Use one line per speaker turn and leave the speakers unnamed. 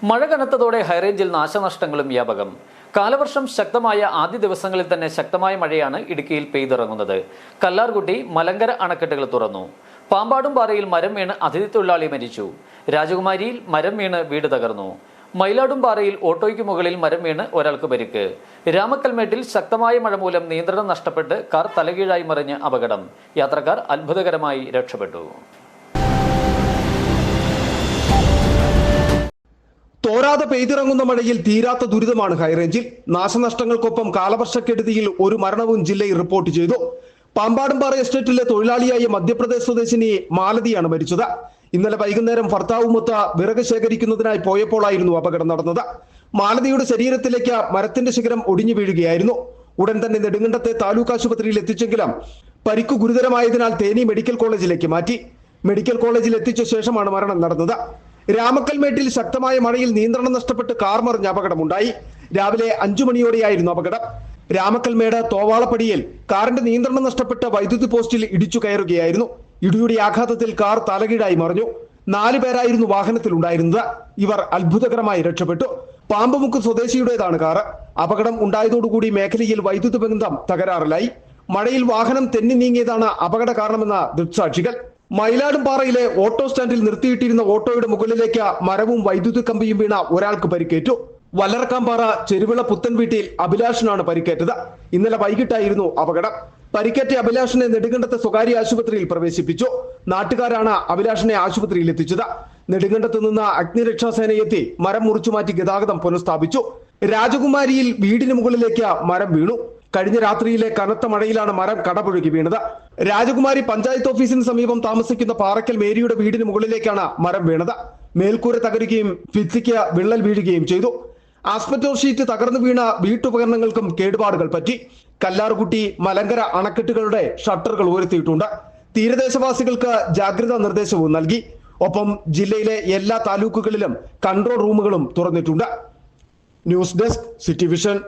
മഴ കനത്തതോടെ ഹൈറേഞ്ചിൽ നാശനഷ്ടങ്ങളും വ്യാപകം. കാലവർഷം ശക്തമായ ആദ്യ ദിവസങ്ങളിൽ തന്നെ ശക്തമായ മഴയാണ് ഇടുക്കിയിൽ പെയ്തിറങ്ങുന്നത്. കല്ലാർകുട്ടി, മലങ്കര അണക്കെട്ടുകൾ തുറന്നു. പാമ്പാടുംപാറയിൽ മരം വീണ് അതിഥി തൊഴിലാളി മരിച്ചു. രാജകുമാരിയിൽ മരം വീണ് വീട് തകർന്നു. മയിലാടുംപാറയിൽ ഓട്ടോയ്ക്ക് മുകളിൽ മരം വീണ് ഒരാൾക്ക് പരിക്ക്. രാമക്കൽമേട്ടിൽ ശക്തമായ മഴ മൂലം നിയന്ത്രണം നഷ്ടപ്പെട്ട് കാർ തലകീഴായി മറിഞ്ഞ് അപകടം. യാത്രക്കാർ അത്ഭുതകരമായി രക്ഷപ്പെട്ടു.
തോരാതെ പെയ്തിറങ്ങുന്ന മഴയിൽ തീരാത്ത ദുരിതമാണ് ഹൈറേഞ്ചിൽ. നാശനഷ്ടങ്ങൾക്കൊപ്പം കാലവർഷക്കെടുതിയിൽ ഒരു മരണവും ജില്ലയിൽ റിപ്പോർട്ട് ചെയ്തു. പാമ്പാടുംപാറ എസ്റ്റേറ്റിലെ തൊഴിലാളിയായ മധ്യപ്രദേശ് സ്വദേശിനി മാലതിയാണ് മരിച്ചത്. ഇന്നലെ വൈകുന്നേരം ഭർത്താവുമൊത്ത് വിറക് ശേഖരിക്കുന്നതിനായി പോയപ്പോഴായിരുന്നു അപകടം നടന്നത്. മാലതിയുടെ ശരീരത്തിലേക്ക് മരത്തിന്റെ ശിഖരം ഒടിഞ്ഞു വീഴുകയായിരുന്നു. ഉടൻ തന്നെ നെടുങ്കണ്ടത്തെ താലൂക്ക് ആശുപത്രിയിൽ എത്തിച്ചെങ്കിലും പരിക്കു ഗുരുതരമായതിനാൽ തേനി മെഡിക്കൽ കോളേജിലേക്ക് മാറ്റി. മെഡിക്കൽ കോളേജിൽ എത്തിച്ച ശേഷമാണ് മരണം നടന്നത്. രാമക്കൽമേട്ടിൽ ശക്തമായ മഴയിൽ നിയന്ത്രണം നഷ്ടപ്പെട്ട് കാർ മറിഞ്ഞ അപകടമുണ്ടായി. രാവിലെ 5 മണിയോടെയായിരുന്നു അപകടം. രാമക്കൽമേട് തോവാളപ്പടിയിൽ കാറിന്റെ നിയന്ത്രണം നഷ്ടപ്പെട്ട് വൈദ്യുതി പോസ്റ്റിൽ ഇടിച്ചു കയറുകയായിരുന്നു. ഇടിയുടെ ആഘാതത്തിൽ കാർ തലകീഴായി മറിഞ്ഞു. 4 പേരായിരുന്നു വാഹനത്തിൽ ഉണ്ടായിരുന്നത്. ഇവർ അത്ഭുതകരമായി രക്ഷപ്പെട്ടു. പാമ്പുമുക്ക് സ്വദേശിയുടേതാണ് കാർ. അപകടം ഉണ്ടായതോടുകൂടി മേഖലയിൽ വൈദ്യുതി ബന്ധം തകരാറിലായി. മഴയിൽ വാഹനം തെന്നി നീങ്ങിയതാണ് അപകട കാരണമെന്ന് ദൃക്സാക്ഷികൾ. മയിലാടുംപാറയിലെ ഓട്ടോ സ്റ്റാൻഡിൽ നിർത്തിയിട്ടിരുന്ന ഓട്ടോയുടെ മുകളിലേക്ക് മരവും വൈദ്യുതി കമ്പിയും വീണ ഒരാൾക്ക് പരിക്കേറ്റു. വല്ലറക്കാംപാറ ചെരുവിള പുത്തൻ വീട്ടിൽ അഭിലാഷിനാണ് പരിക്കേറ്റത്. ഇന്നലെ വൈകിട്ടായിരുന്നു അപകടം. പരിക്കേറ്റ അഭിലാഷിനെ നെടുങ്കണ്ടത്തെ സ്വകാര്യ ആശുപത്രിയിൽ പ്രവേശിപ്പിച്ചു. നാട്ടുകാരാണ് അഭിലാഷിനെ ആശുപത്രിയിൽ എത്തിച്ചത്. നെടുങ്കണ്ടത്ത് നിന്ന് അഗ്നിരക്ഷാസേന എത്തി മരം മുറിച്ചു മാറ്റി ഗതാഗതം പുനഃസ്ഥാപിച്ചു. രാജകുമാരിയിൽ വീടിന് മുകളിലേക്ക് മരം വീണു. കഴിഞ്ഞ രാത്രിയിലെ കനത്ത മഴയിലാണ് മരം കടപുഴകി വീണത്. രാജകുമാരി പഞ്ചായത്ത് ഓഫീസിന് സമീപം താമസിക്കുന്ന പാറക്കൽ മേരിയുടെ വീടിന് മുകളിലേക്കാണ് മരം വീണത്. മേൽക്കൂര തകരുകയും ഭിത്തിക്ക് വിള്ളൽ വീഴുകയും ചെയ്തു. ആസ്പെറ്റോസ് ഷീറ്റ് തകർന്നു വീണ വീട്ടുപകരണങ്ങൾക്കും കേടുപാടുകൾ പറ്റി. കല്ലാർകുട്ടി, മലങ്കര അണക്കെട്ടുകളുടെ ഷട്ടറുകൾ ഉയർത്തിയിട്ടുണ്ട്. തീരദേശവാസികൾക്ക് ജാഗ്രതാ നിർദ്ദേശവും നൽകി. ഒപ്പം ജില്ലയിലെ എല്ലാ താലൂക്കുകളിലും കൺട്രോൾ റൂമുകളും തുറന്നിട്ടുണ്ട്. News desk, city vision.